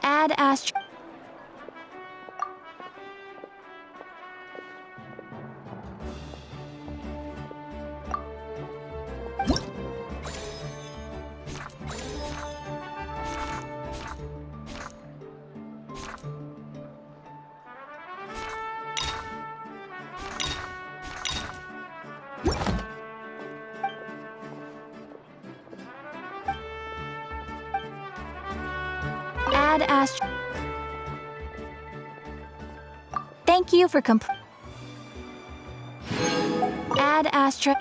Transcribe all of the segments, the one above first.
Add Astro. Add Astro. Thank you for Add Astro.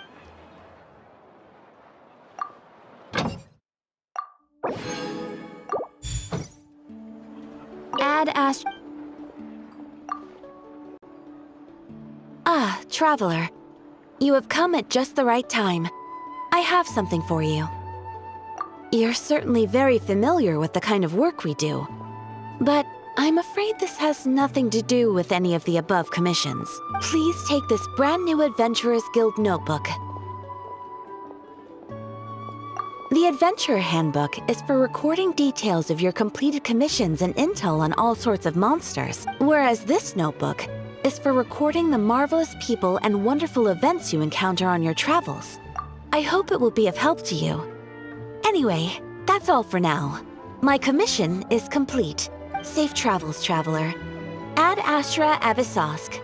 Add Astro. Ah, traveler. You have come at just the right time. I have something for you. You're certainly very familiar with the kind of work we do. But I'm afraid this has nothing to do with any of the above commissions. Please take this brand new Adventurers Guild notebook. The Adventurer Handbook is for recording details of your completed commissions and intel on all sorts of monsters, whereas this notebook is for recording the marvelous people and wonderful events you encounter on your travels. I hope it will be of help to you. Anyway, that's all for now. My commission is complete. Safe travels, traveler. Ad Astra Abyssosque.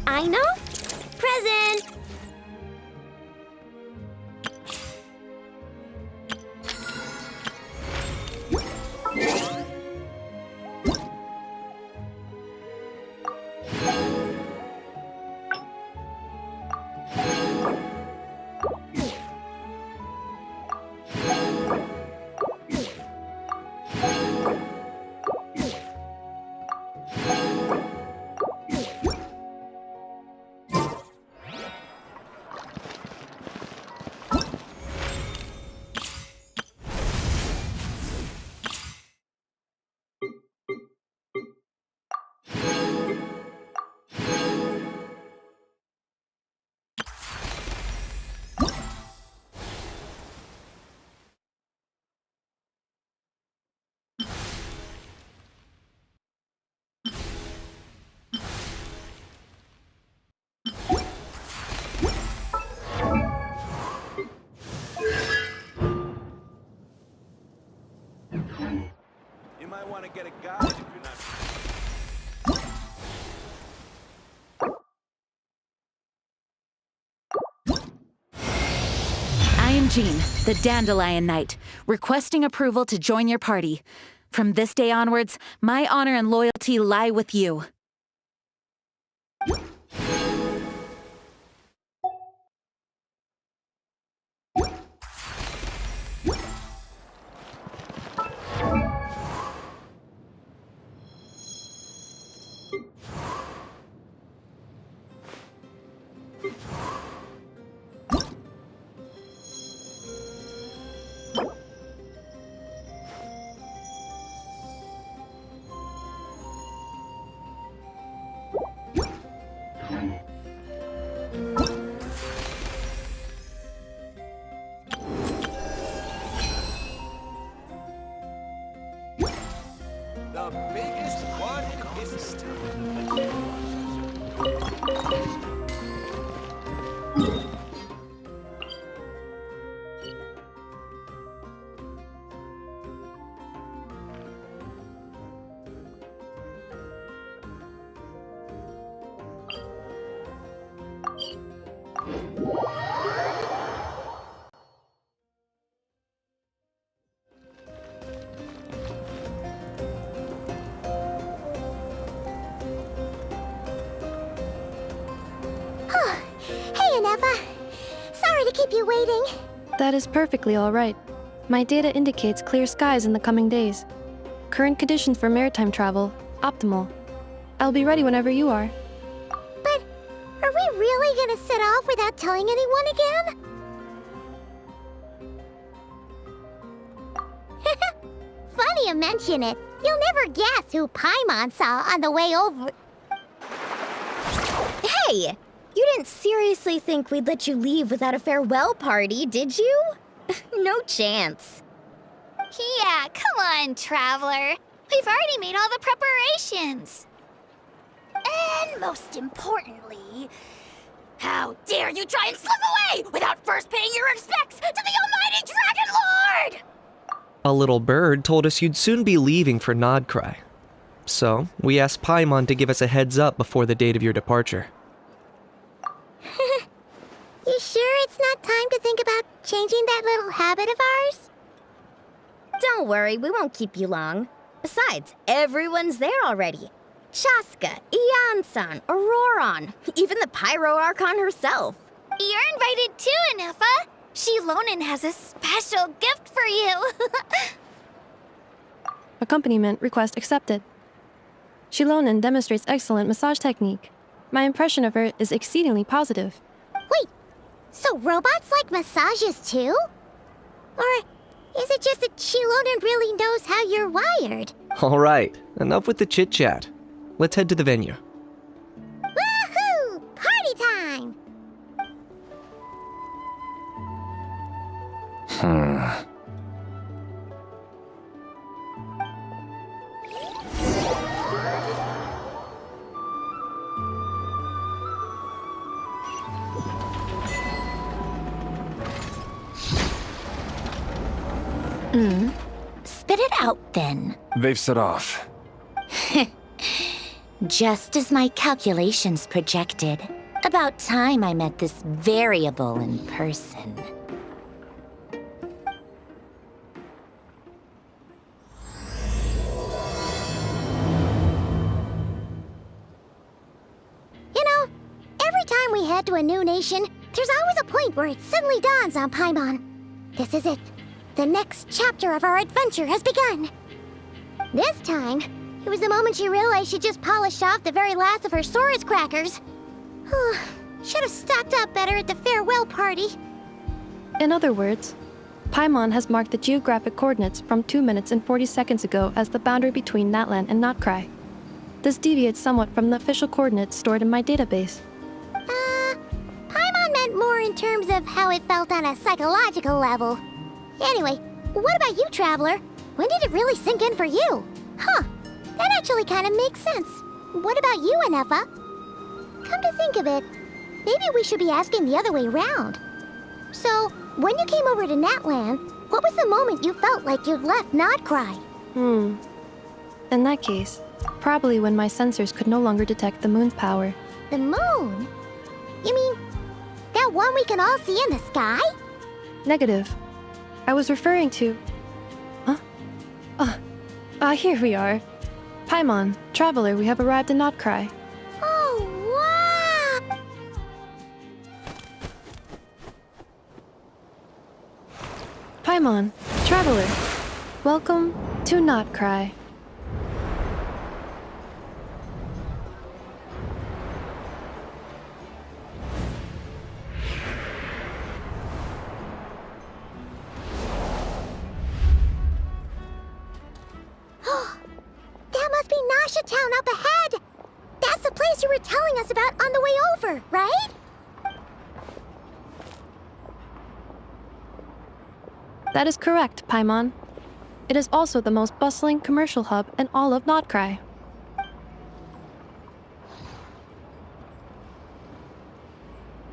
I know. Present! You might want to get a guide if you're not... I am Jean, the Dandelion Knight, requesting approval to join your party. From this day onwards, my honor and loyalty lie with you. The biggest one is... Hey, Anefa. Sorry to keep you waiting. That is perfectly all right. My data indicates clear skies in the coming days. Current conditions for maritime travel, optimal. I'll be ready whenever you are. But are we really gonna set off without telling anyone again? Funny you mention it. You'll never guess who Paimon saw on the way over. Hey! You didn't seriously think we'd let you leave without a farewell party, did you? No chance. Yeah, come on, Traveler. We've already made all the preparations. And most importantly, how dare you try and slip away without first paying your respects to the almighty Dragon Lord! A little bird told us you'd soon be leaving for Nod-Krai. So, we asked Paimon to give us a heads up before the date of your departure. You sure it's not time to think about changing that little habit of ours? Don't worry, we won't keep you long. Besides, everyone's there already. Chaska, Ian-san, Auroron, even the Pyro Archon herself. You're invited too, Anefa. Shilonen has a special gift for you. Accompaniment request accepted. Shilonen demonstrates excellent massage technique. My impression of her is exceedingly positive. Wait, so robots like massages too? Or is it just that Shilonen really knows how you're wired? Alright, enough with the chit-chat. Let's head to the venue. Woohoo! Party time! Spit it out, then. They've set off. Just as my calculations projected. About time I met this variable in person. You know, every time we head to a new nation, there's always a point where it suddenly dawns on Paimon. This is it. The next chapter of our adventure has begun. This time, it was the moment she realized she just polished off the very last of her Saurus crackers. Should have stocked up better at the farewell party. In other words, Paimon has marked the geographic coordinates from 2 minutes and 40 seconds ago as the boundary between Natlan and Nod-Krai. This deviates somewhat from the official coordinates stored in my database. Paimon meant more in terms of how it felt on a psychological level. Anyway, what about you, Traveler? When did it really sink in for you? Huh, that actually kind of makes sense. What about you, Anefa? Come to think of it, maybe we should be asking the other way around. So, when you came over to Natlan, what was the moment you felt like you'd left Nod-Krai? In that case, probably when my sensors could no longer detect the moon's power. The moon? You mean that one we can all see in the sky? Negative. I was referring to... Huh? Here we are. Paimon, Traveler, we have arrived in Nod-Krai. Oh, wow! Paimon, Traveler, welcome to Nod-Krai. That must be Nasha Town up ahead! That's the place you were telling us about on the way over, right? That is correct, Paimon. It is also the most bustling commercial hub in all of Nod-Krai.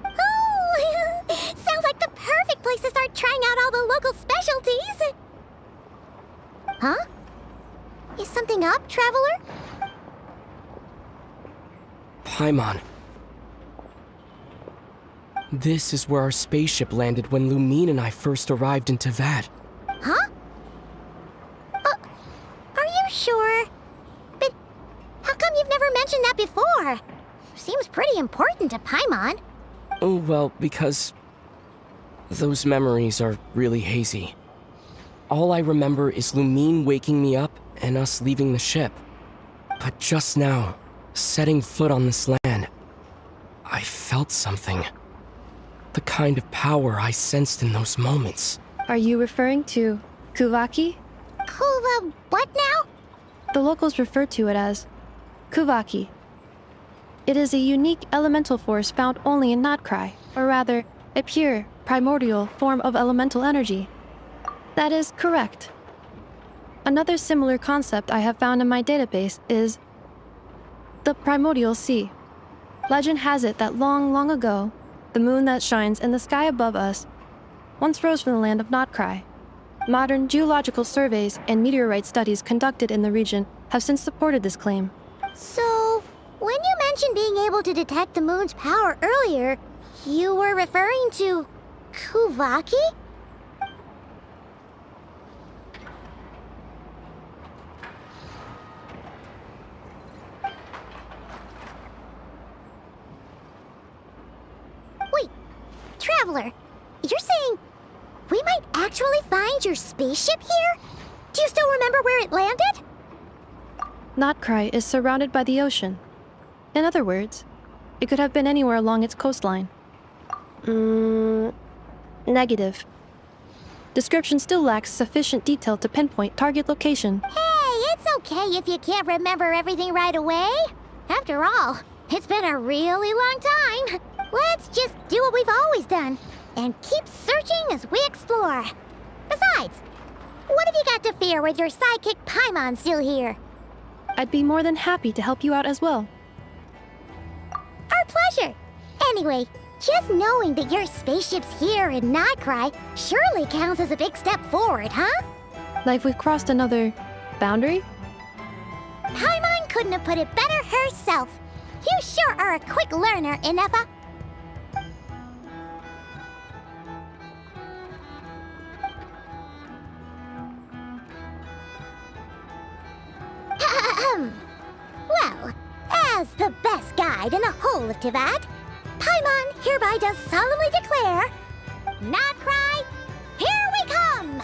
Oh! Sounds like the perfect place to start trying out all the local specialties! Huh? Is something up, Traveler? Paimon. This is where our spaceship landed when Lumine and I first arrived in Teyvat. Huh? Are you sure? But how come you've never mentioned that before? Seems pretty important to Paimon. Oh, well, because those memories are really hazy. All I remember is Lumine waking me up and us leaving the ship. But just now, setting foot on this land, I felt something. The kind of power I sensed in those moments. Are you referring to Kuvaki? What now? The locals refer to it as Kuvaki. It is a unique elemental force found only in Nod-Krai, or rather, a pure, primordial form of elemental energy. That is correct. Another similar concept I have found in my database is the primordial sea. Legend has it that long, long ago, the moon that shines in the sky above us once rose from the land of Nod-Krai. Modern geological surveys and meteorite studies conducted in the region have since supported this claim. So, when you mentioned being able to detect the moon's power earlier, you were referring to Kuvaki? Wait, Traveler, you're saying we might actually find your spaceship here? Do you still remember where it landed? Nod-Krai is surrounded by the ocean. In other words, it could have been anywhere along its coastline. Negative. Description still lacks sufficient detail to pinpoint target location. Hey, it's okay if you can't remember everything right away. After all, it's been a really long time. Let's just do what we've always done and keep searching as we explore. Besides, what have you got to fear with your sidekick Paimon still here? I'd be more than happy to help you out as well. Our pleasure. Anyway, just knowing that your spaceship's here in Nod-Krai surely counts as a big step forward, huh? Like we've crossed another boundary? Paimon couldn't have put it better herself. You sure are a quick learner, Inefa. Well, as the best guide in the whole of Teyvat, Paimon hereby does solemnly declare, Nod-Krai, here we come!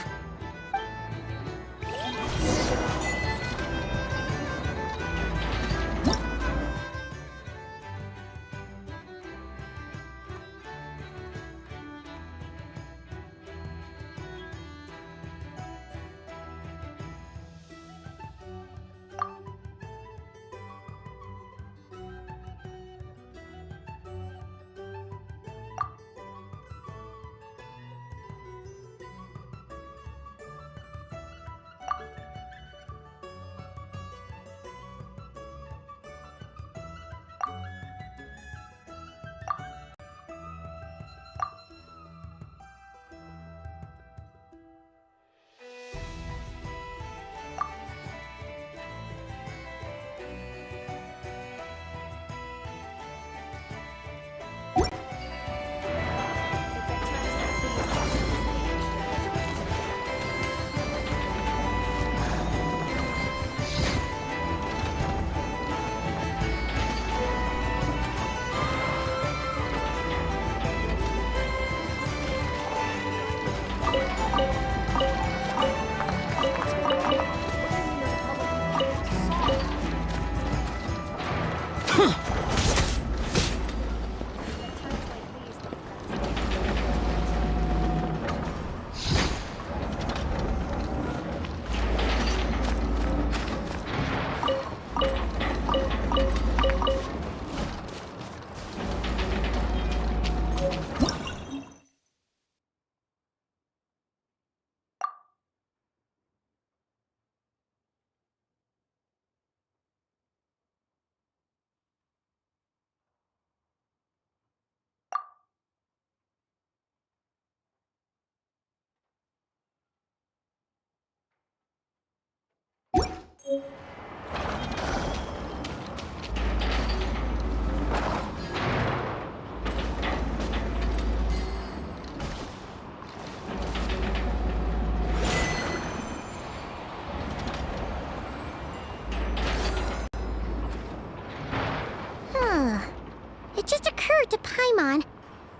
to Paimon,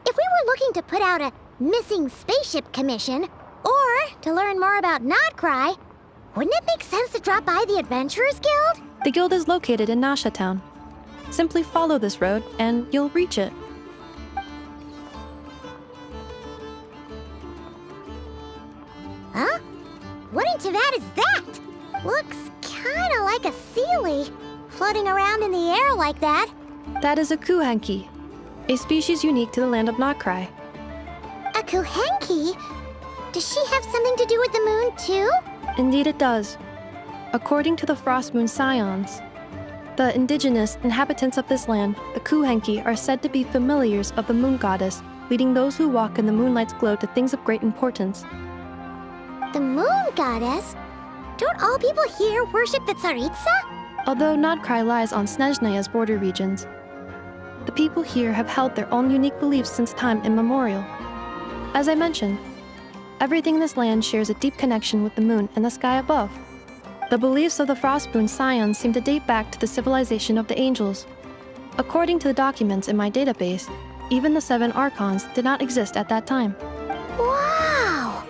if we were looking to put out a missing spaceship commission, or to learn more about Nod-Krai, wouldn't it make sense to drop by the Adventurers Guild? The guild is located in Nasha Town. Simply follow this road and you'll reach it. Huh? What in Teyvat is that? Looks kinda like a Seelie, floating around in the air like that. That is a kuhenki, a species unique to the land of Nod-Krai. A Kuhenki? Does she have something to do with the moon, too? Indeed it does. According to the Frost Moon Scions, the indigenous inhabitants of this land, the kuhenki, are said to be familiars of the moon goddess, leading those who walk in the moonlight's glow to things of great importance. The moon goddess? Don't all people here worship the Tsaritsa? Although Nod-Krai lies on Snezhneya's border regions, the people here have held their own unique beliefs since time immemorial. As I mentioned, everything in this land shares a deep connection with the moon and the sky above. The beliefs of the Frostmoon Scions seem to date back to the civilization of the angels. According to the documents in my database, even the 7 Archons did not exist at that time. Wow!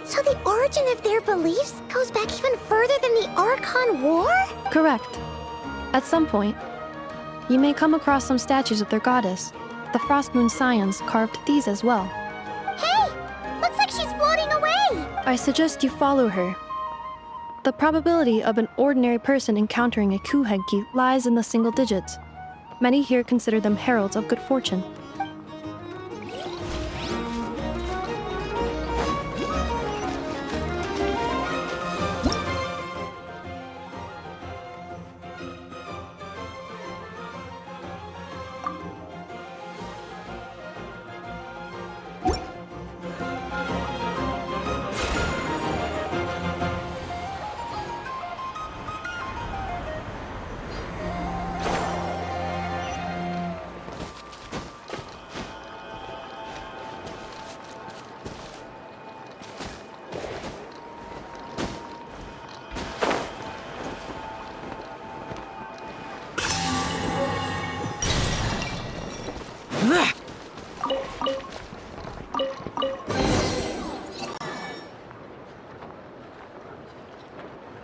So the origin of their beliefs goes back even further than the Archon War? Correct. At some point, you may come across some statues of their goddess. The Frostmoon Scions carved these as well. Hey! Looks like she's floating away! I suggest you follow her. The probability of an ordinary person encountering a kuhenki lies in the single digits. Many here consider them heralds of good fortune.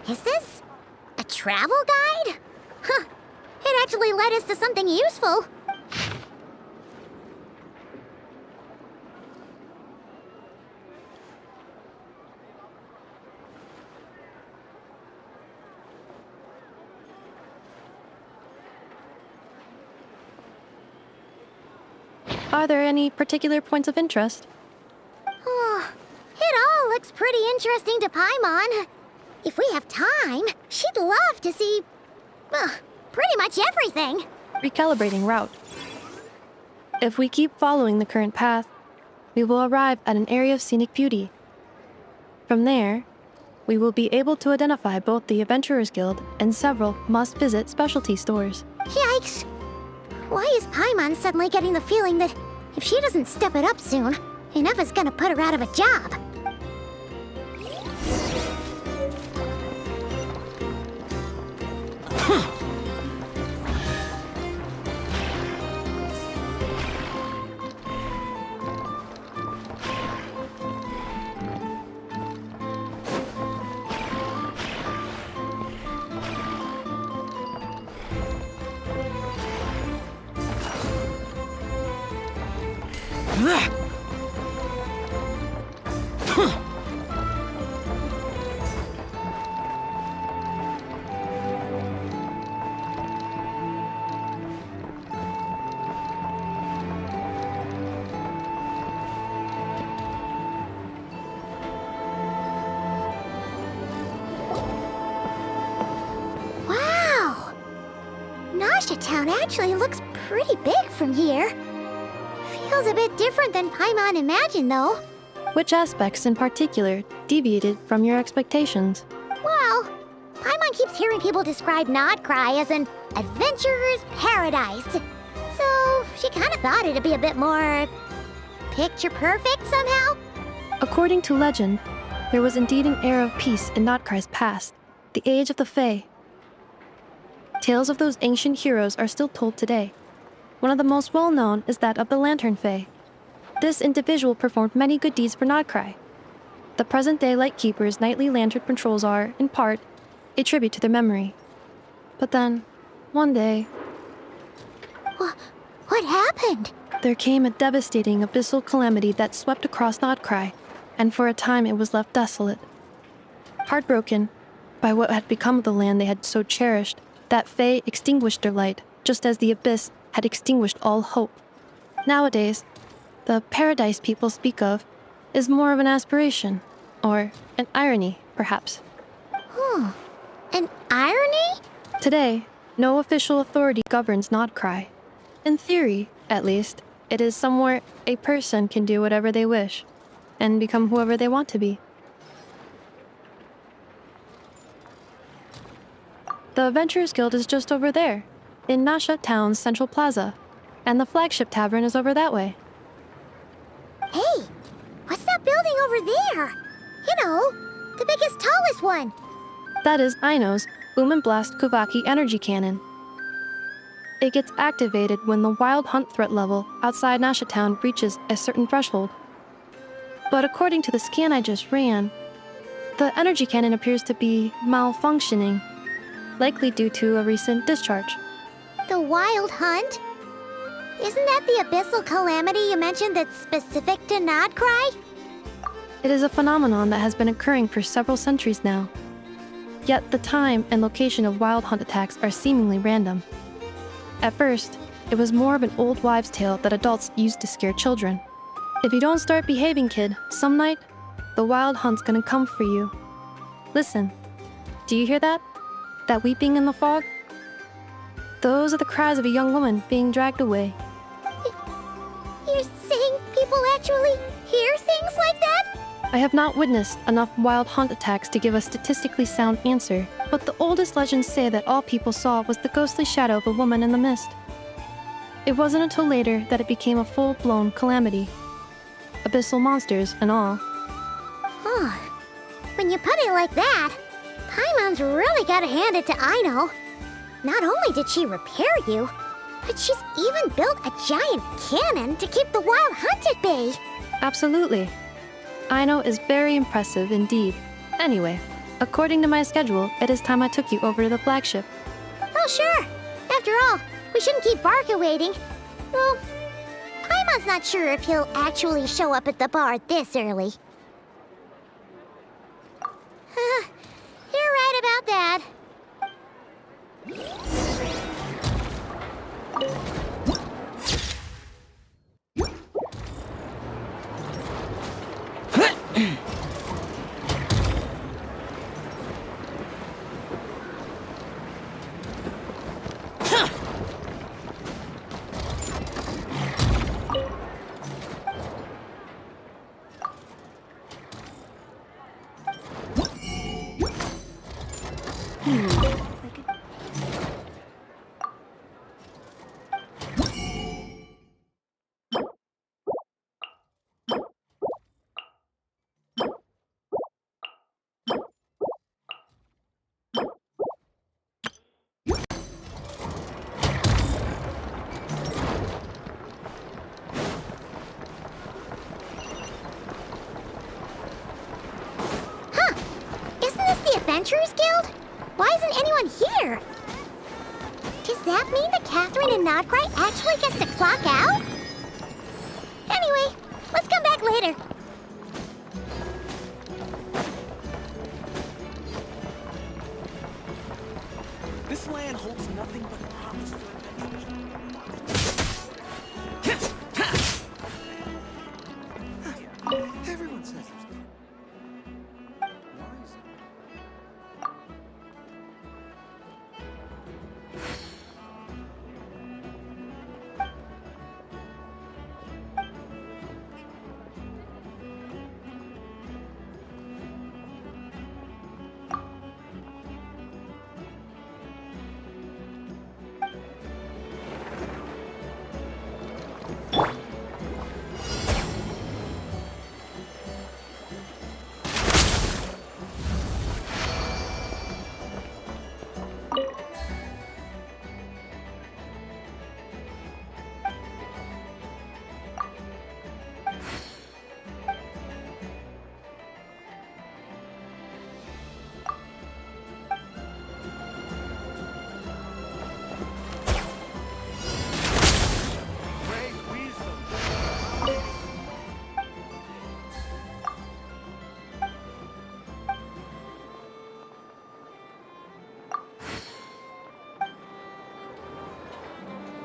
Is this a travel guide? Huh. It actually led us to something useful. Are there any particular points of interest? Oh, it all looks pretty interesting to Paimon. If we have time, she'd love to see, pretty much everything. Recalibrating route. If we keep following the current path, we will arrive at an area of scenic beauty. From there, we will be able to identify both the Adventurers Guild and several must-visit specialty stores. Yikes! Why is Paimon suddenly getting the feeling that if she doesn't step it up soon, enough is gonna put her out of a job? Wow! Nasha Town actually looks pretty big from here. Feels a bit different than Paimon imagined, though. Which aspects in particular deviated from your expectations? Well, Paimon keeps hearing people describe Nod-Krai as an adventurer's paradise. So she kind of thought it'd be a bit more picture perfect somehow. According to legend, there was indeed an era of peace in Nod-Krai's past, the age of the Fae. Tales of those ancient heroes are still told today. One of the most well-known is that of the Lantern Fae. This individual performed many good deeds for Nod-Krai. The present-day Lightkeeper's nightly lantern patrols are, in part, a tribute to their memory. But then, one day, What happened? there came a devastating abyssal calamity that swept across Nod-Krai, and for a time it was left desolate. Heartbroken by what had become of the land they had so cherished, that Fae extinguished their light, just as the abyss had extinguished all hope. Nowadays, the paradise people speak of is more of an aspiration, or an irony, perhaps. An irony? Today, no official authority governs Nod-Krai. In theory, at least, it is somewhere a person can do whatever they wish, and become whoever they want to be. The Adventurers Guild is just over there, in Nasha Town's central plaza, and the flagship tavern is over that way. Hey, what's that building over there? You know, the biggest, tallest one. That is Aino's Boom and Blast Kuvaki energy cannon. It gets activated when the wild hunt threat level outside Nasha Town reaches a certain threshold. But according to the scan I just ran, the energy cannon appears to be malfunctioning, likely due to a recent discharge. The wild hunt? Isn't that the abyssal calamity you mentioned that's specific to Nod-Krai? It is a phenomenon that has been occurring for several centuries now. Yet the time and location of wild hunt attacks are seemingly random. At first, it was more of an old wives' tale that adults used to scare children. If you don't start behaving, kid, some night, the wild hunt's gonna come for you. Listen, do you hear that? That weeping in the fog? Those are the cries of a young woman being dragged away. You're saying people actually hear things like that? I have not witnessed enough wild hunt attacks to give a statistically sound answer, but the oldest legends say that all people saw was the ghostly shadow of a woman in the mist. It wasn't until later that it became a full-blown calamity. Abyssal monsters and all. Huh. When you put it like that, Paimon's really gotta hand it to Aino. Not only did she repair you, but she's even built a giant cannon to keep the wild hunt at bay. Absolutely. Aino is very impressive indeed. Anyway, according to my schedule, it is time I took you over to the flagship. Oh, sure. After all, we shouldn't keep Barca waiting. Well, Paimon's not sure if he'll actually show up at the bar this early. You're right about that. Adventurers Guild? Why isn't anyone here? Does that mean that Catherine and Nod-Krai actually gets to clock out? Anyway, let's come back later. This land holds nothing but promise for adventurers. Everyone says there's why is it?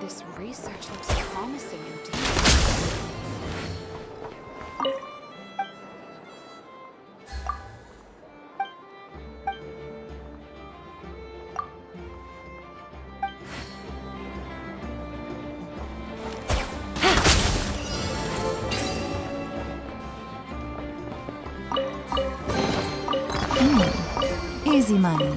This research looks promising indeed. Easy money.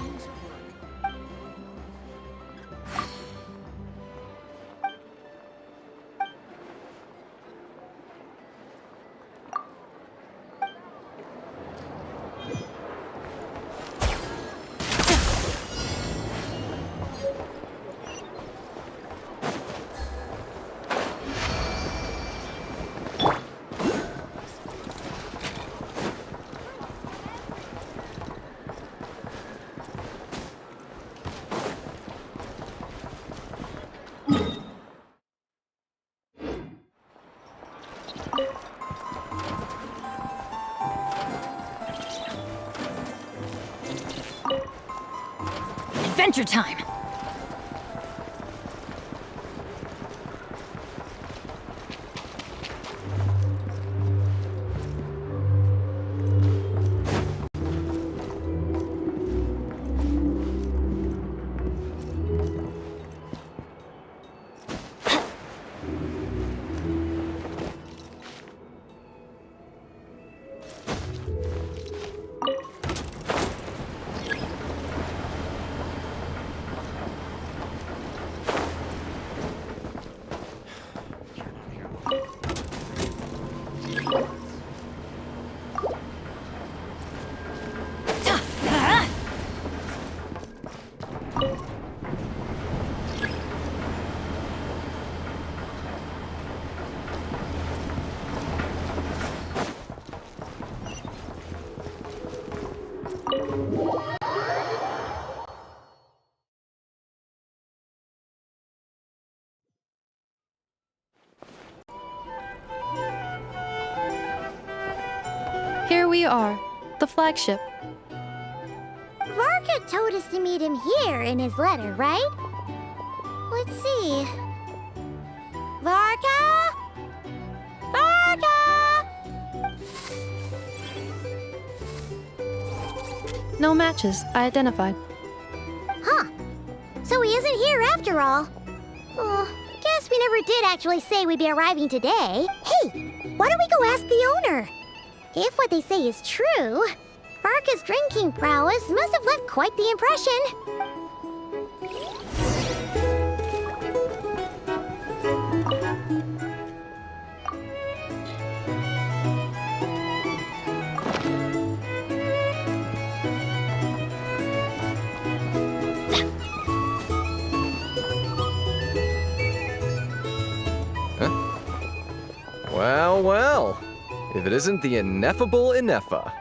Adventure time! Here we are, the flagship. Varka told us to meet him here in his letter, right? Let's see. Varka? Varka! No matches, I identified. Huh. So he isn't here after all. Oh, guess we never did actually say we'd be arriving today. Hey, why don't we go ask the owner? If what they say is true, Varka's drinking prowess must have left quite the impression. Well, well. If it isn't the ineffable Inefa.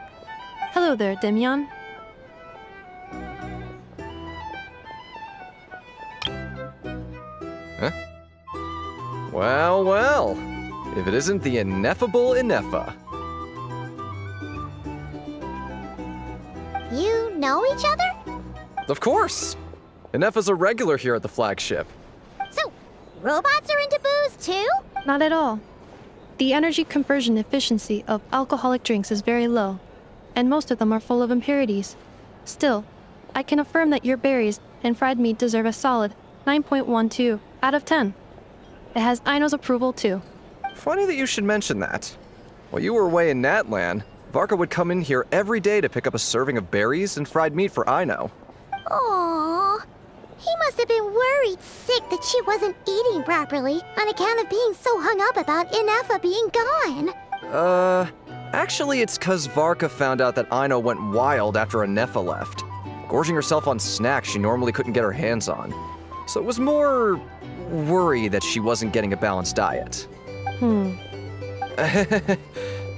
Hello there, Demian. Huh? Well, well. If it isn't the ineffable Inefa. You know each other? Of course. Inefa's a regular here at the flagship. So, robots are into booze too? Not at all. The energy conversion efficiency of alcoholic drinks is very low, and most of them are full of impurities. Still, I can affirm that your berries and fried meat deserve a solid 9.12 out of 10. It has Aino's approval too. Funny that you should mention that. While you were away in Natlan, Varka would come in here every day to pick up a serving of berries and fried meat for Aino. Aww. He must have been worried sick that she wasn't eating properly on account of being so hung up about Inefa being gone. Actually it's 'cause Varka found out that Aino went wild after Inefa left, gorging herself on snacks she normally couldn't get her hands on. So it was more worry that she wasn't getting a balanced diet. I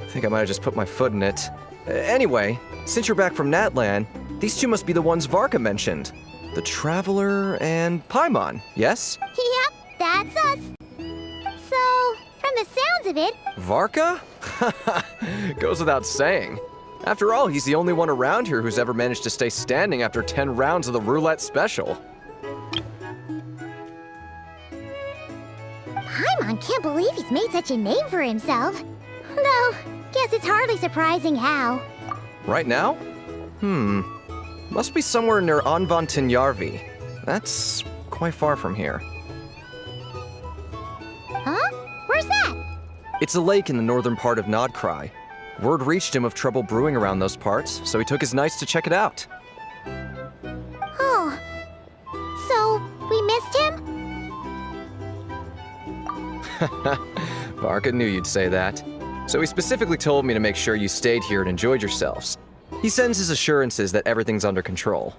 think I might have just put my foot in it. Anyway, since you're back from Natlan, these two must be the ones Varka mentioned. The Traveler and Paimon, yes? Yep, that's us. So, from the sounds of it, Varka? Goes without saying. After all, he's the only one around here who's ever managed to stay standing after 10 rounds of the roulette special. Paimon can't believe he's made such a name for himself. Though, guess it's hardly surprising how. Right now? Must be somewhere near Anvantinjarvi. That's quite far from here. Huh? Where's that? It's a lake in the northern part of Nod-Krai. Word reached him of trouble brewing around those parts, so he took his knights to check it out. Oh. So, we missed him? Varka knew you'd say that. So he specifically told me to make sure you stayed here and enjoyed yourselves. He sends his assurances that everything's under control.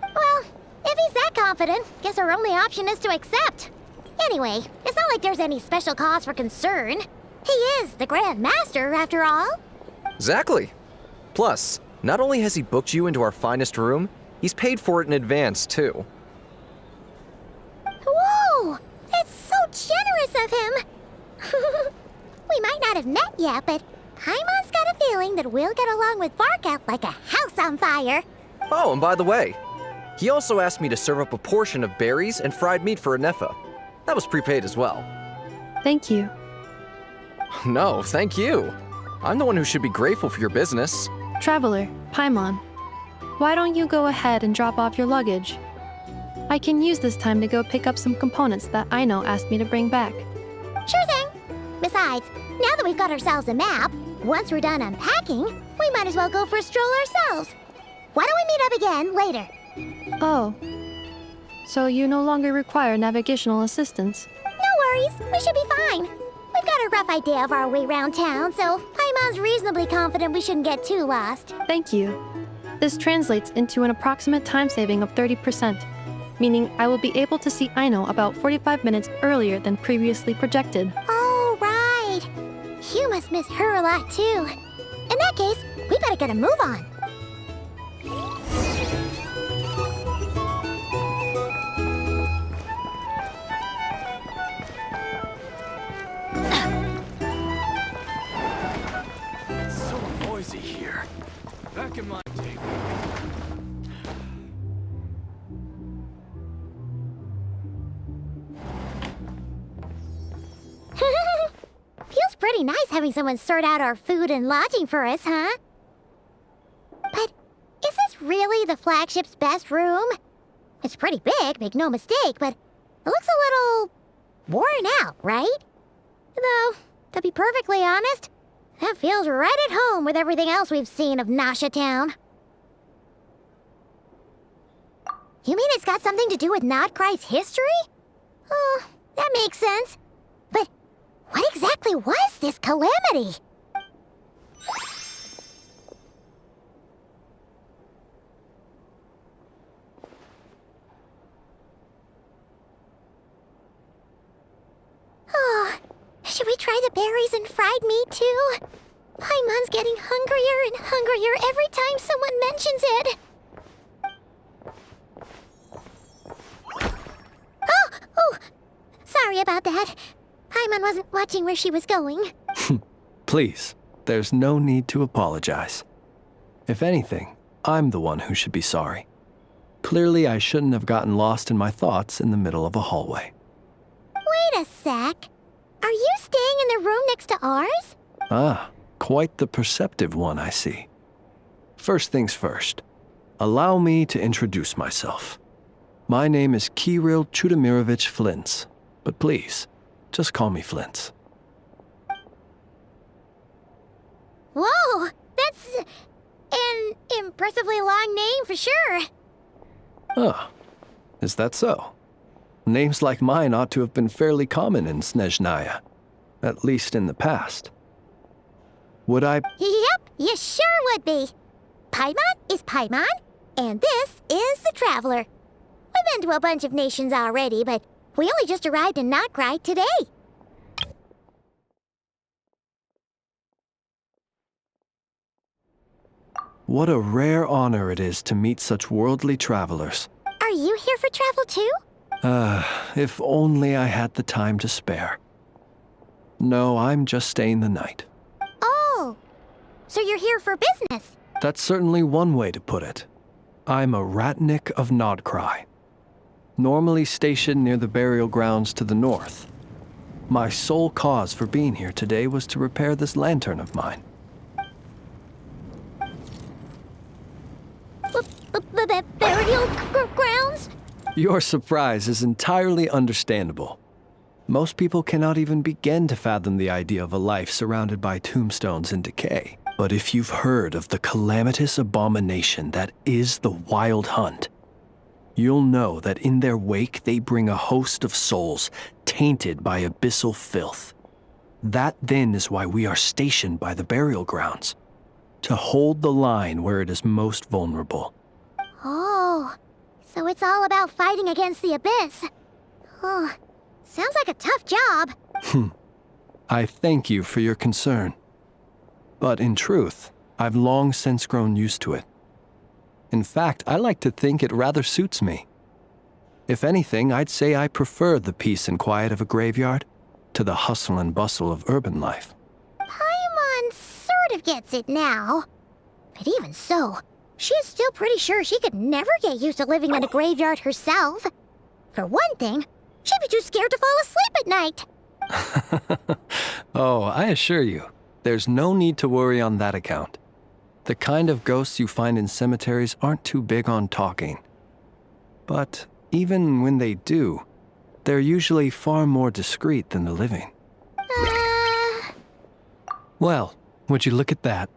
Well, if he's that confident, guess our only option is to accept. Anyway, it's not like there's any special cause for concern. He is the Grand Master, after all. Exactly. Plus, not only has he booked you into our finest room, he's paid for it in advance, too. Whoa! That's so generous of him! We might not have met yet, but Paimon's got a feeling that we'll get along with Varka like a house on fire. Oh, and by the way, he also asked me to serve up a portion of berries and fried meat for Anefa. That was prepaid as well. Thank you. No, thank you. I'm the one who should be grateful for your business. Traveler, Paimon, why don't you go ahead and drop off your luggage? I can use this time to go pick up some components that Aino asked me to bring back. Sure thing. Besides, now that we've got ourselves a map, once we're done unpacking, we might as well go for a stroll ourselves. Why don't we meet up again later? Oh. So you no longer require navigational assistance? No worries, we should be fine. We've got a rough idea of our way around town, so Paimon's reasonably confident we shouldn't get too lost. Thank you. This translates into an approximate time saving of 30%, meaning I will be able to see Aino about 45 minutes earlier than previously projected. Oh, right. You must miss her a lot, too. In that case, we better get a move on. It's so noisy here. Back in my day. Feels pretty nice having someone sort out our food and lodging for us, huh? But is this really the flagship's best room? It's pretty big, make no mistake, but it looks a little worn out, right? Though, to be perfectly honest, that feels right at home with everything else we've seen of Nasha Town. You mean it's got something to do with Nod-Krai's history? Oh, that makes sense. But what exactly was this calamity? Oh, should we try the berries and fried meat too? Paimon's getting hungrier and hungrier every time someone mentions it. Oh, sorry about that. Paimon wasn't watching where she was going. Please, there's no need to apologize. If anything, I'm the one who should be sorry. Clearly, I shouldn't have gotten lost in my thoughts in the middle of a hallway. Wait a sec. Are you staying in the room next to ours? Ah, quite the perceptive one, I see. First things first, allow me to introduce myself. My name is Kirill Chudamirovich Flintz, but please, just call me Flintz. Whoa, that's an impressively long name for sure. Ah, is that so? Names like mine ought to have been fairly common in Snezhnaya, at least in the past. Would I... Yep, you sure would be. Paimon is Paimon, and this is the Traveler. We've been to a bunch of nations already, but we only just arrived in Nod-Krai today. What a rare honor it is to meet such worldly travelers. Are you here for travel too? If only I had the time to spare. No, I'm just staying the night. Oh, so you're here for business? That's certainly one way to put it. I'm a Ratnik of Nod-Krai. normally stationed near the burial grounds to the north. My sole cause for being here today was to repair this lantern of mine. Burial grounds? Your surprise is entirely understandable. Most people cannot even begin to fathom the idea of a life surrounded by tombstones and decay. But if you've heard of the calamitous abomination that is the Wild Hunt, you'll know that in their wake they bring a host of souls tainted by abyssal filth. That then is why we are stationed by the burial grounds, to hold the line where it is most vulnerable. Oh, so it's all about fighting against the abyss. Oh, sounds like a tough job. I thank you for your concern. But in truth, I've long since grown used to it. In fact, I like to think it rather suits me. If anything, I'd say I prefer the peace and quiet of a graveyard to the hustle and bustle of urban life. Paimon sort of gets it now. But even so, she's still pretty sure she could never get used to living in a graveyard herself. For one thing, she'd be too scared to fall asleep at night. Oh, I assure you, there's no need to worry on that account. The kind of ghosts you find in cemeteries aren't too big on talking. But even when they do, they're usually far more discreet than the living. Well, would you look at that?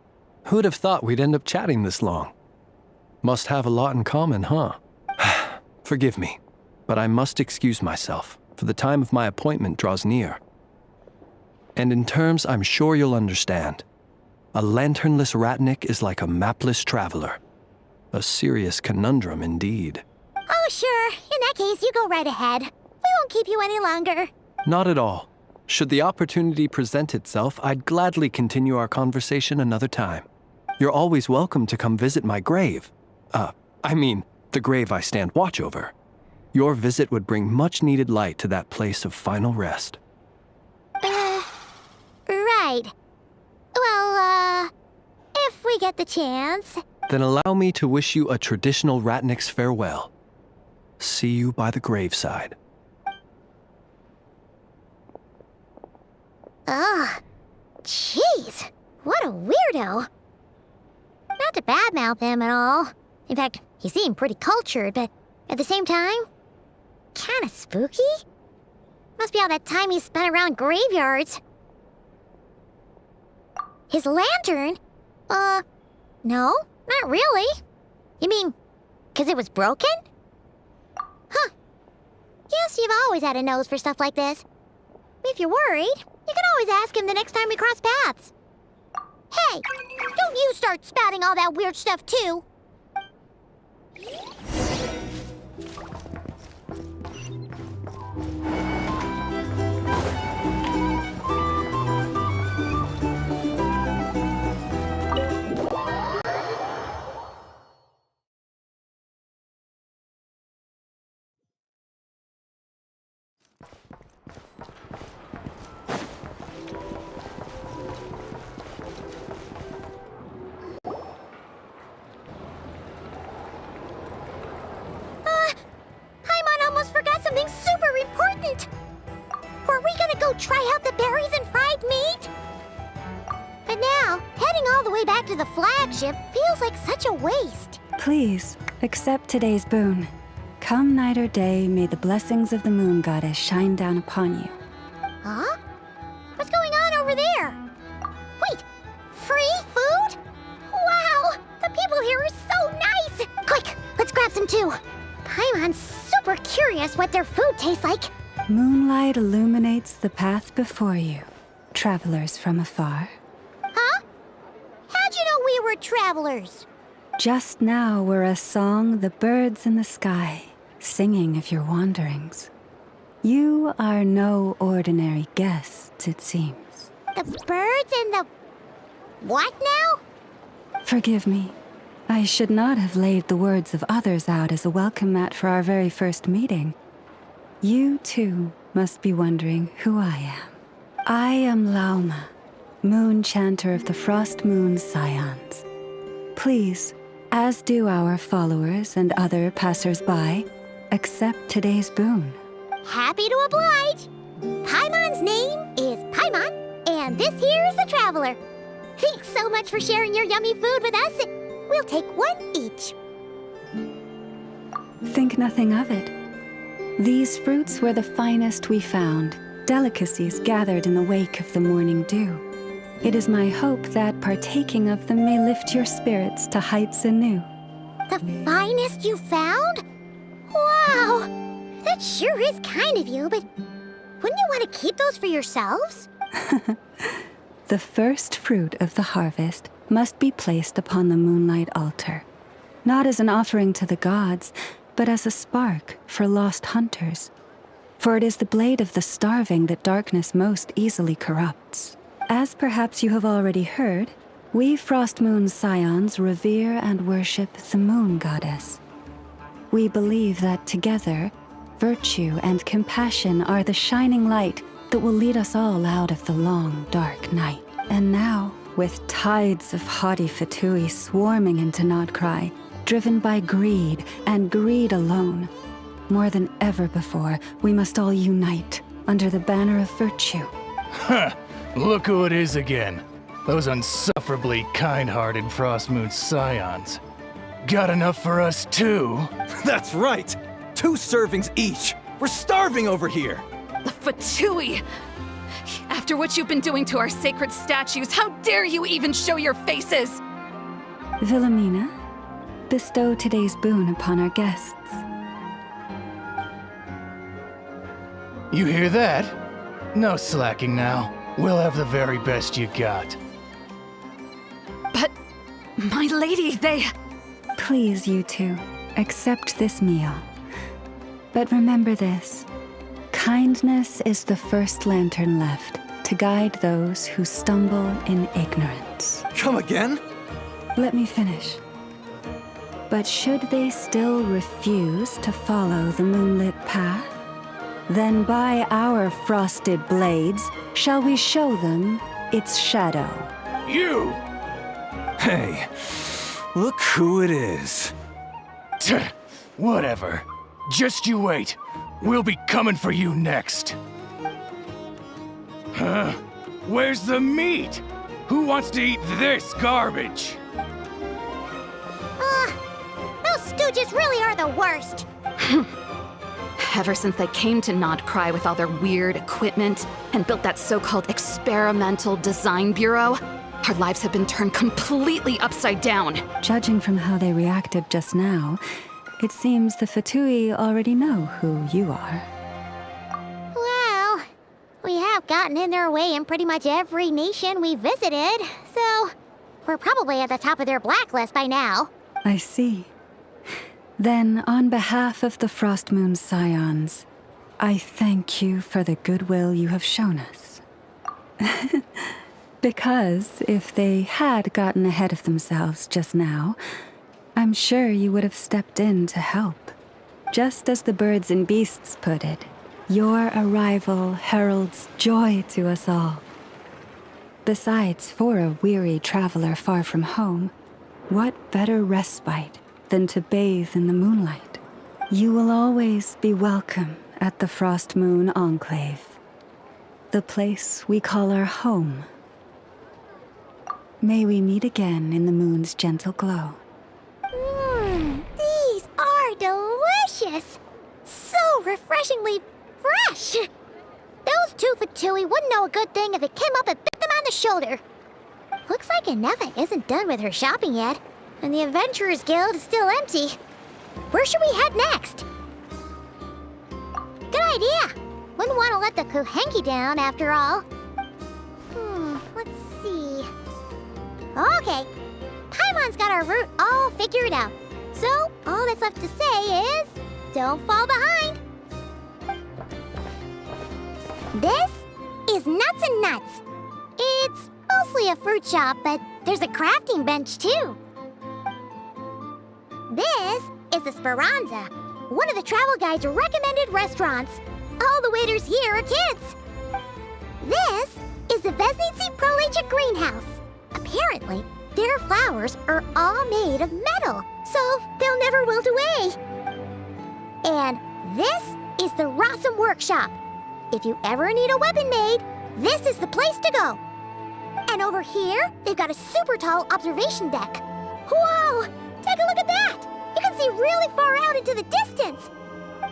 Who'd have thought we'd end up chatting this long? Must have a lot in common, huh? Forgive me, but I must excuse myself, for the time of my appointment draws near. And in terms I'm sure you'll understand, a lanternless ratnik is like a mapless traveler. A serious conundrum indeed. Oh, sure. In that case, you go right ahead. We won't keep you any longer. Not at all. Should the opportunity present itself, I'd gladly continue our conversation another time. You're always welcome to come visit my grave. The grave I stand watch over. Your visit would bring much-needed light to that place of final rest. Right. Well, if we get the chance. Then allow me to wish you a traditional ratnik's farewell. See you by the graveside. Ugh. Jeez. What a weirdo. Not to badmouth him at all. In fact, he seemed pretty cultured, but at the same time, kinda spooky? Must be all that time he spent around graveyards. His lantern? No, not really. You mean, 'cause it was broken? Huh. Guess you've always had a nose for stuff like this. If you're worried, you can always ask him the next time we cross paths. Hey, don't you start spouting all that weird stuff too. Something super important! Were we gonna go try out the berries and fried meat? But now, heading all the way back to the flagship feels like such a waste. Please, accept today's boon. Come night or day, may the blessings of the moon goddess shine down upon you. Huh? What's going on over there? Wait, free food? Wow, the people here are so nice! Quick, let's grab some too. Paimon's super curious what their food tastes like. Moonlight illuminates the path before you, travelers from afar. Huh? How'd you know we were travelers? Just now were a song the birds in the sky, singing of your wanderings. You are no ordinary guests, it seems. The birds and the... what now? Forgive me. I should not have laid the words of others out as a welcome mat for our very first meeting. You, too, must be wondering who I am. I am Lauma, moon chanter of the Frost Moon's scions. Please, as do our followers and other passers-by, accept today's boon. Happy to oblige. Paimon's name is Paimon, and this here is the Traveler. Thanks so much for sharing your yummy food with us. We'll take one each. Think nothing of it. These fruits were the finest we found, delicacies gathered in the wake of the morning dew. It is my hope that partaking of them may lift your spirits to heights anew. The finest you found? Wow! That sure is kind of you, but wouldn't you want to keep those for yourselves? The first fruit of the harvest must be placed upon the moonlight altar, not as an offering to the gods, but as a spark for lost hunters. For it is the blade of the starving that darkness most easily corrupts. As perhaps you have already heard, we Frost Moon Scions revere and worship the moon goddess. We believe that together, virtue and compassion are the shining light that will lead us all out of the long, dark night. And now, with tides of haughty Fatui swarming into Nod-Krai, driven by greed and greed alone, more than ever before, we must all unite under the banner of virtue. Huh! Look who it is again. Those unsufferably kind-hearted Frost Moon Scions. Got enough for us too? That's right! 2 servings each! We're starving over here! The Fatui! After what you've been doing to our sacred statues, how dare you even show your faces? Wilhelmina, bestow today's boon upon our guests. You hear that? No slacking now. We'll have the very best you got. But, my lady, they... Please, you two, accept this meal. But remember this. Kindness is the first lantern left to guide those who stumble in ignorance. Come again? Let me finish. But should they still refuse to follow the moonlit path, then by our frosted blades shall we show them its shadow. You! Hey, look who it is. Whatever. Just you wait. We'll be coming for you next. Huh? Where's the meat? Who wants to eat this garbage? Those stooges really are the worst. Ever since they came to Nod-Krai with all their weird equipment and built that so-called experimental design bureau, our lives have been turned completely upside down. Judging from how they reacted just now, it seems the Fatui already know who you are. Well, we have gotten in their way in pretty much every nation we visited, so we're probably at the top of their blacklist by now. I see. Then, on behalf of the Frost Moon Scions, I thank you for the goodwill you have shown us. Because if they had gotten ahead of themselves just now, I'm sure you would have stepped in to help. Just as the birds and beasts put it, your arrival heralds joy to us all. Besides, for a weary traveler far from home, what better respite than to bathe in the moonlight? You will always be welcome at the Frost Moon Enclave, the place we call our home. May we meet again in the moon's gentle glow. These are delicious! So refreshingly fresh! Those 2 Fatui wouldn't know a good thing if it came up and bit them on the shoulder. Looks like Anefa isn't done with her shopping yet, and the Adventurers Guild is still empty. Where should we head next? Good idea! Wouldn't want to let the Kuhenki down, after all. Let's see... Okay, Paimon's got our route all figured out. So, all that's left to say is... don't fall behind! This is Nuts and Nuts. It's mostly a fruit shop, but there's a crafting bench, too. This is the Speranza, one of the travel guide's recommended restaurants. All the waiters here are kids. This is the Vesnici Prolegia Greenhouse. Apparently, their flowers are all made of metal, so they'll never wilt away. And This is the Rossum Workshop. If you ever need a weapon made, this is the place to go. And over here, they've got a super tall observation deck. Whoa! Take a look at that! You can see really far out into the distance.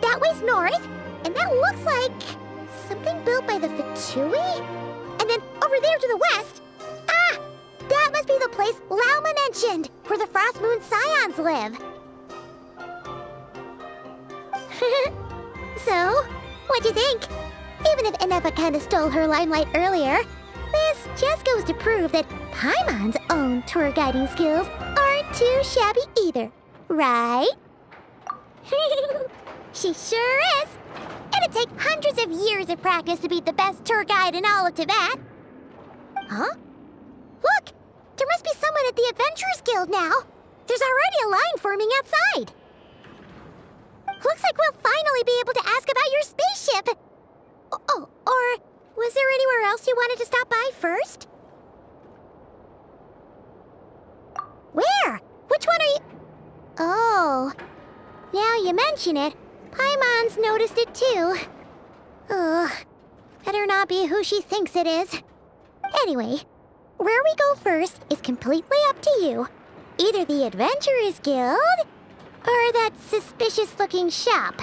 That way's north, and that looks like something built by the Fatui? And then over there to the west, that must be the place Lauma mentioned, where the Frost Moon Scions live. So, what'd you think? Even if Enefa kinda stole her limelight earlier, this just goes to prove that Paimon's own tour guiding skills aren't too shabby either, right? She sure is! It'd take hundreds of years of practice to beat the best tour guide in all of Tibet. Huh? Look! There must be someone at the Adventurers Guild now! There's already a line forming outside! Looks like we'll finally be able to ask about your spaceship! Oh, or was there anywhere else you wanted to stop by first? Where? Which one are you... Oh, now you mention it, Paimon's noticed it too. Ugh, better not be who she thinks it is. Anyway, where we go first is completely up to you. Either the Adventurers Guild, or that suspicious-looking shop.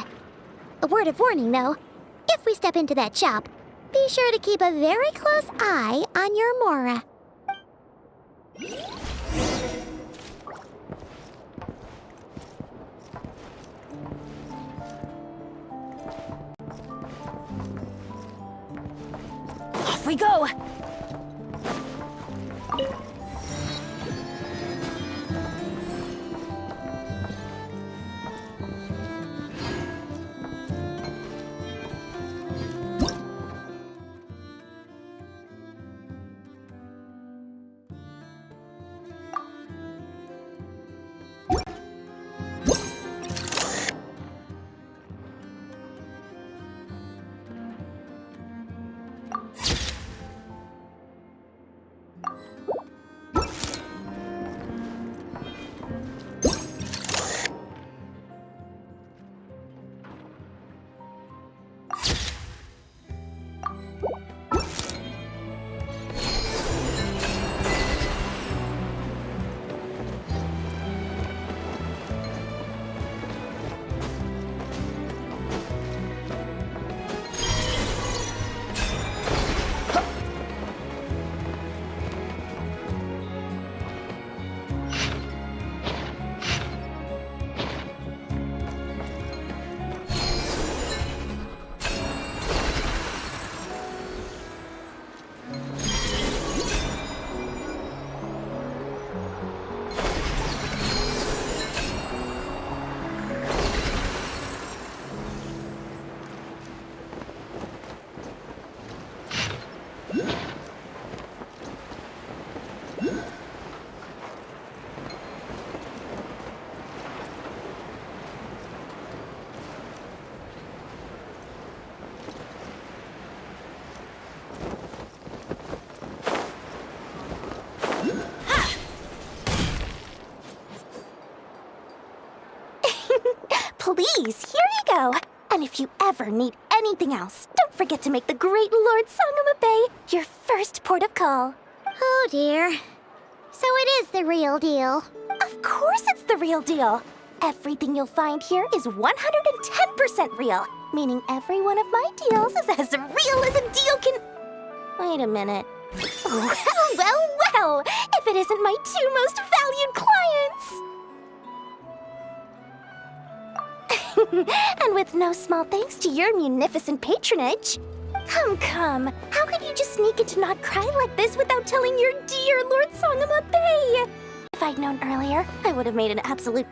A word of warning, though. If we step into that shop, be sure to keep a very close eye on your Mora. Off we go! Please, here you go. And if you ever need anything else, don't forget to make the great Lord Sangama Bay your first port of call. Oh dear. So it is the real deal. Of course it's the real deal. Everything you'll find here is 110% real, meaning every one of my deals is as real as a deal can... Wait a minute. Well, if it isn't my two most valued clients! And with no small thanks to your munificent patronage. Come. How could you just sneak into Nod-Krai like this without telling your dear Lord Sangama Bay? If I'd known earlier, I would have made an absolute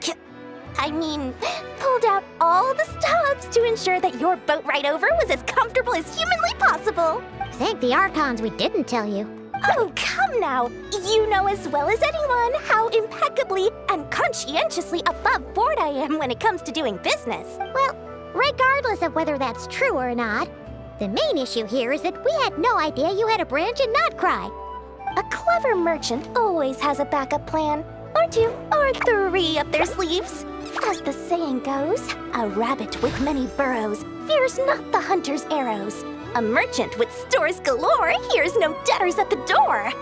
pulled out all the stops to ensure that your boat ride over was as comfortable as humanly possible. Thank the Archons we didn't tell you. Oh, come now. You know as well as anyone how impeccably and conscientiously above board I am when it comes to doing business. Well, regardless of whether that's true or not, the main issue here is that we had no idea you had a branch in Nod-Krai. A clever merchant always has a backup plan. Or or 2, or 3 up their sleeves. As the saying goes, a rabbit with many burrows fears not the hunter's arrows. A merchant with stores galore hears no debtors at the door.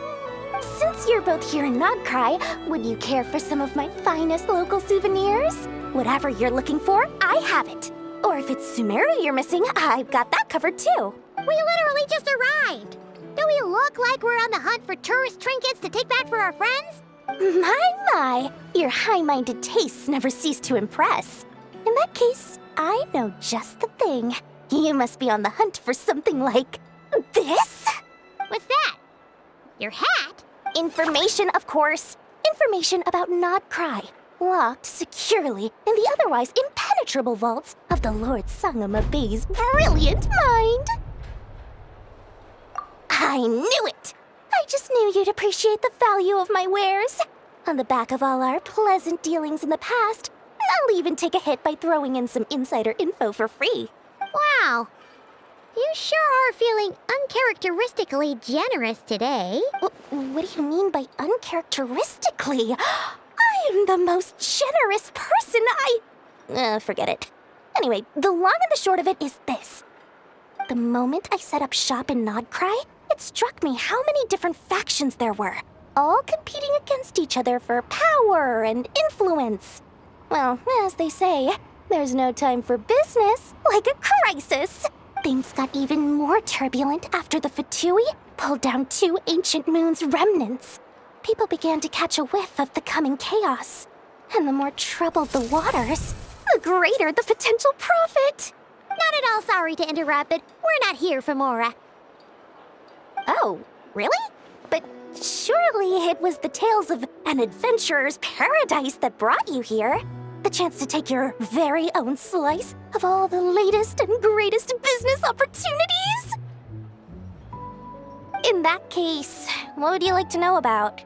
Since you're both here in Nod-Krai, would you care for some of my finest local souvenirs? Whatever you're looking for, I have it. Or if it's Sumeru you're missing, I've got that covered too. We literally just arrived. Do we look like we're on the hunt for tourist trinkets to take back for our friends? My, your high-minded tastes never cease to impress. In that case, I know just the thing. You must be on the hunt for something like this? What's that? Your hat? Information, of course. Information about Nod-Krai, locked securely in the otherwise impenetrable vaults of the Lord Sangama Bey's brilliant mind. I knew it! I just knew you'd appreciate the value of my wares. On the back of all our pleasant dealings in the past, I'll even take a hit by throwing in some insider info for free. Wow. You sure are feeling uncharacteristically generous today. What do you mean by uncharacteristically? I am the most generous person forget it. Anyway, the long and the short of it is this. The moment I set up shop in Nod-Krai, it struck me how many different factions there were, all competing against each other for power and influence. Well, as they say, there's no time for business like a crisis. Things got even more turbulent after the Fatui pulled down 2 ancient moon's remnants. People began to catch a whiff of the coming chaos. And the more troubled the waters, the greater the potential profit. Not at all sorry to interrupt, but we're not here for Mora. Oh, really? But surely it was the tales of an adventurer's paradise that brought you here. The chance to take your very own slice of all the latest and greatest business opportunities? In that case, what would you like to know about?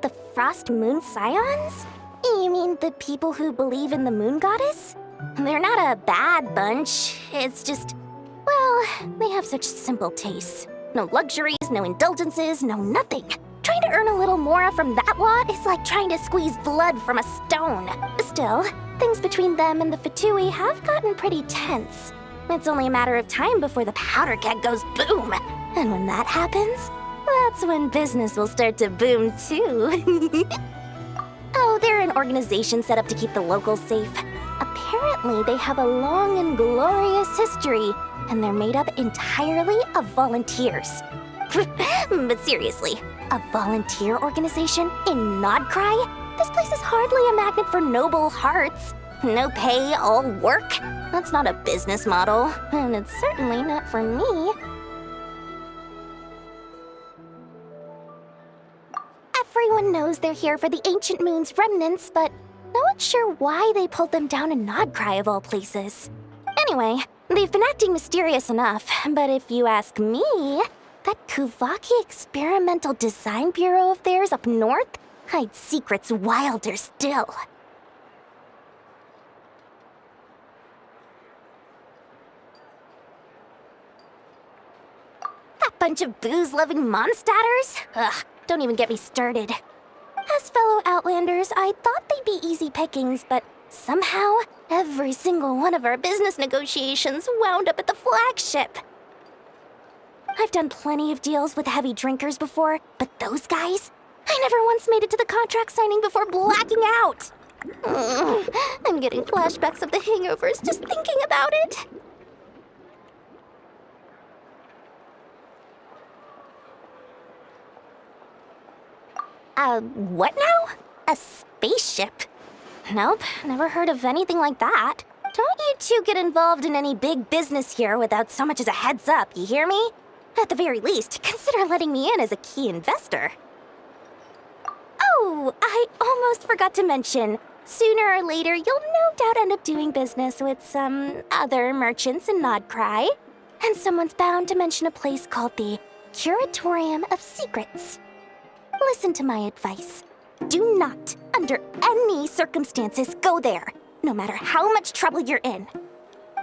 The Frost Moon Scions? You mean the people who believe in the moon goddess? They're not a bad bunch. It's just, well, they have such simple tastes. No luxuries, no indulgences, no nothing. Trying to earn a little more from that lot is like trying to squeeze blood from a stone. Still, things between them and the Fatui have gotten pretty tense. It's only a matter of time before the powder keg goes boom. And when that happens, that's when business will start to boom too. Oh, they're an organization set up to keep the locals safe. Apparently, they have a long and glorious history, and they're made up entirely of volunteers. But seriously, a volunteer organization in Nod-Krai? This place is hardly a magnet for noble hearts. No pay, all work? That's not a business model, and it's certainly not for me. Everyone knows they're here for the Ancient Moon's remnants, but no one's sure why they pulled them down in Nod-Krai of all places. Anyway, they've been acting mysterious enough, but if you ask me, that Kuvaki Experimental Design Bureau of theirs up north hides secrets wilder still. That bunch of booze-loving monstaters? Ugh, don't even get me started. As fellow Outlanders, I thought they'd be easy pickings, but somehow, every single one of our business negotiations wound up at the flagship. I've done plenty of deals with heavy drinkers before, but those guys? I never once made it to the contract signing before blacking out. I'm getting flashbacks of the hangovers just thinking about it. What now? A spaceship? Nope, never heard of anything like that. Don't you two get involved in any big business here without so much as a heads up, you hear me? At the very least, consider letting me in as a key investor. Oh, I almost forgot to mention. Sooner or later, you'll no doubt end up doing business with some other merchants in Nod-Krai. And someone's bound to mention a place called the Curatorium of Secrets. Listen to my advice. Do not, under any circumstances, go there, no matter how much trouble you're in.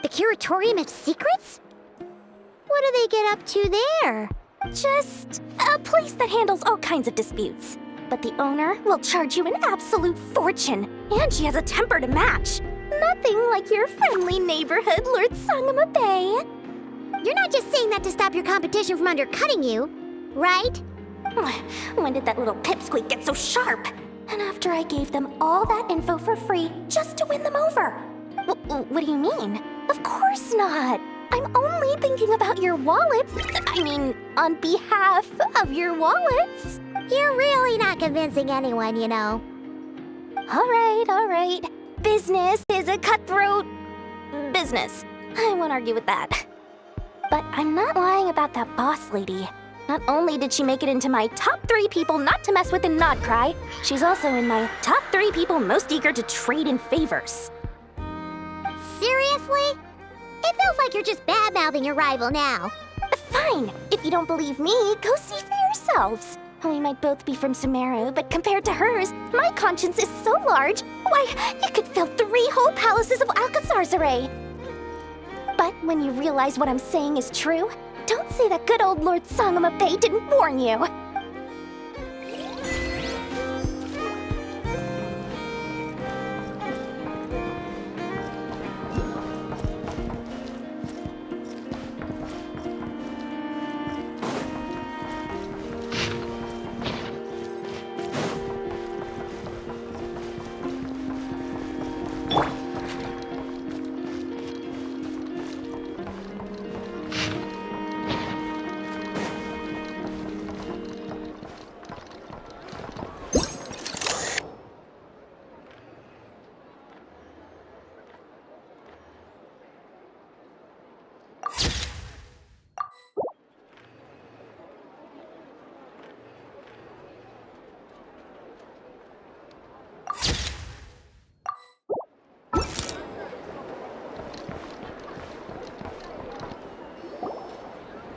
The Curatorium of Secrets? What do they get up to there? Just a place that handles all kinds of disputes. but the owner will charge you an absolute fortune, and she has a temper to match. Nothing like your friendly neighborhood, Lord Sangama Bay. You're not just saying that to stop your competition from undercutting you, right? When did that little pipsqueak get so sharp? And after I gave them all that info for free just to win them over. What do you mean? Of course not. I'm only thinking about your wallets. I mean, on behalf of your wallets. You're really not convincing anyone, you know. All right. Business is a cutthroat business. I won't argue with that. But I'm not lying about that boss lady. Not only did she make it into my top 3 people not to mess with in Nod-Krai, she's also in my top 3 people most eager to trade in favors. Seriously? It feels like you're just bad-mouthing your rival now. Fine. If you don't believe me, go see for yourselves. We might both be from Sumeru, but compared to hers, my conscience is so large, why, it could fill 3 whole palaces of Alcazar's array. But when you realize what I'm saying is true, don't say that good old Lord Sangama Bay didn't warn you.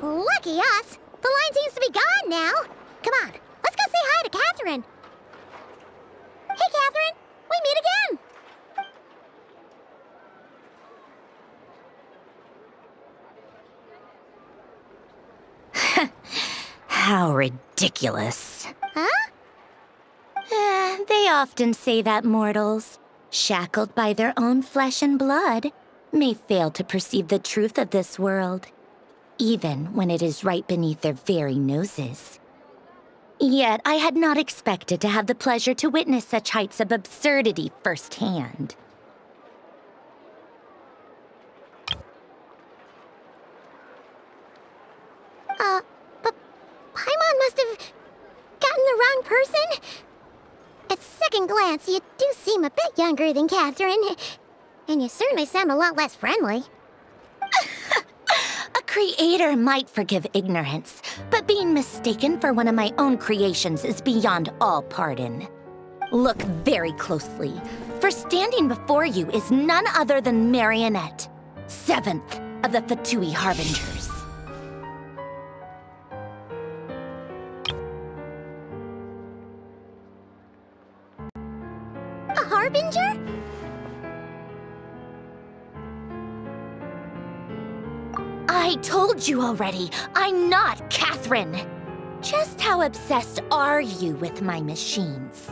Lucky us! The line seems to be gone now! Come on, let's go say hi to Catherine! Hey, Catherine! We meet again! How ridiculous. Huh? They often say that mortals, shackled by their own flesh and blood, may fail to perceive the truth of this world, even when it is right beneath their very noses. Yet I had not expected to have the pleasure to witness such heights of absurdity firsthand. But Paimon must have gotten the wrong person? At second glance, you do seem a bit younger than Catherine, and you certainly sound a lot less friendly. A creator might forgive ignorance, but being mistaken for one of my own creations is beyond all pardon. Look very closely, for standing before you is none other than Marionette, 7th of the Fatui Harbingers. A Harbinger? I told you already, I'm not Catherine. Just how obsessed are you with my machines?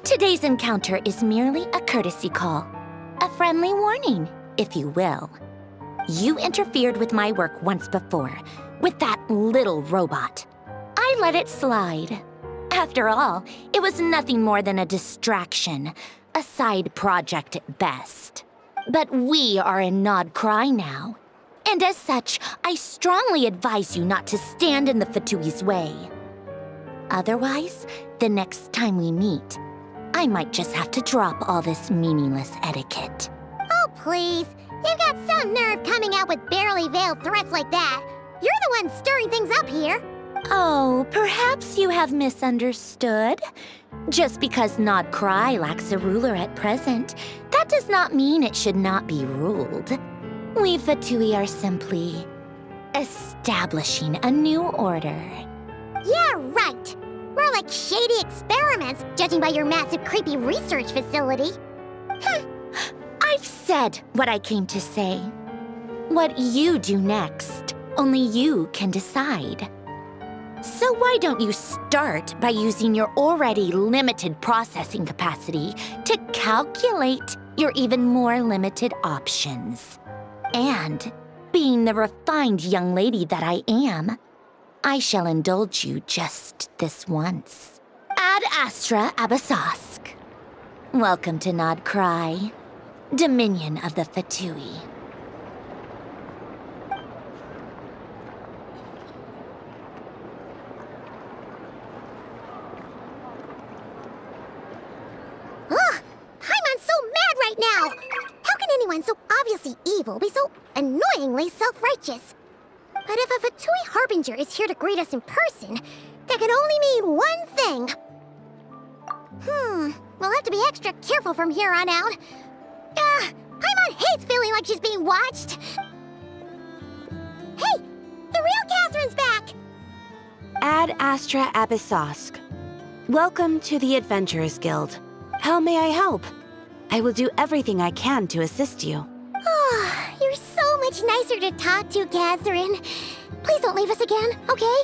Today's encounter is merely a courtesy call. A friendly warning, if you will. You interfered with my work once before, with that little robot. I let it slide. After all, it was nothing more than a distraction, a side project at best. But we are in Nod-Krai now, and as such, I strongly advise you not to stand in the Fatui's way. Otherwise, the next time we meet, I might just have to drop all this meaningless etiquette. Oh, please. You've got some nerve coming out with barely veiled threats like that. You're the one stirring things up here. Oh, perhaps you have misunderstood. Just because Nod-Krai lacks a ruler at present, that does not mean it should not be ruled. We Fatui are simply establishing a new order. Yeah, right. We're like shady experiments, judging by your massive creepy research facility. I said what I came to say. What you do next, only you can decide. So why don't you start by using your already limited processing capacity to calculate your even more limited options? And, being the refined young lady that I am, I shall indulge you just this once. Ad Astra Abyssosque. Welcome to Nod-Krai, Dominion of the Fatui. Ugh! Paimon's so mad right now! How can anyone so obviously evil be so annoyingly self-righteous? But if a Fatui Harbinger is here to greet us in person, that can only mean one thing. We'll have to be extra careful from here on out. Paimon hates feeling like she's being watched. Hey, the real Catherine's back! Ad Astra Abyssosque. Welcome to the Adventurers Guild. How may I help? I will do everything I can to assist you. Oh, you're so much nicer to talk to, Catherine. Please don't leave us again, okay?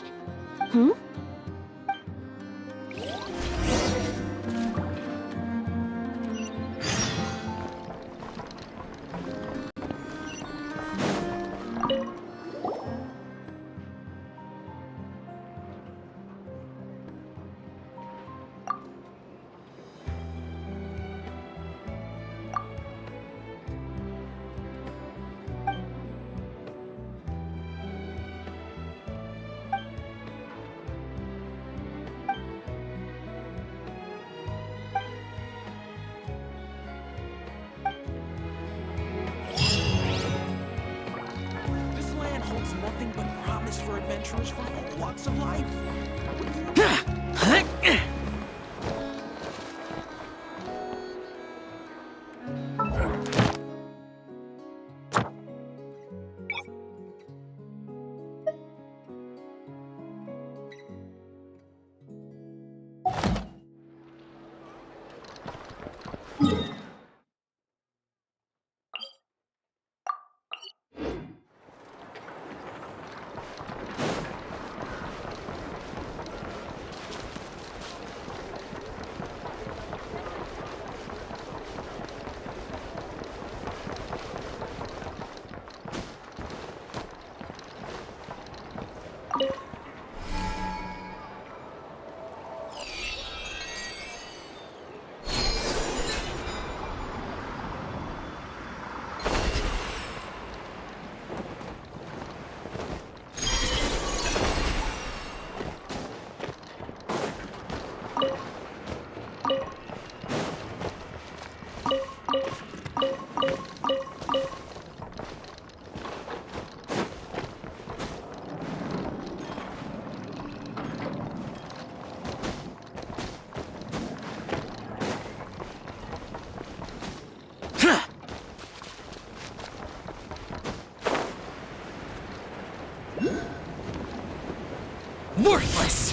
This land holds nothing but promise for adventurers from all walks of life. Worthless!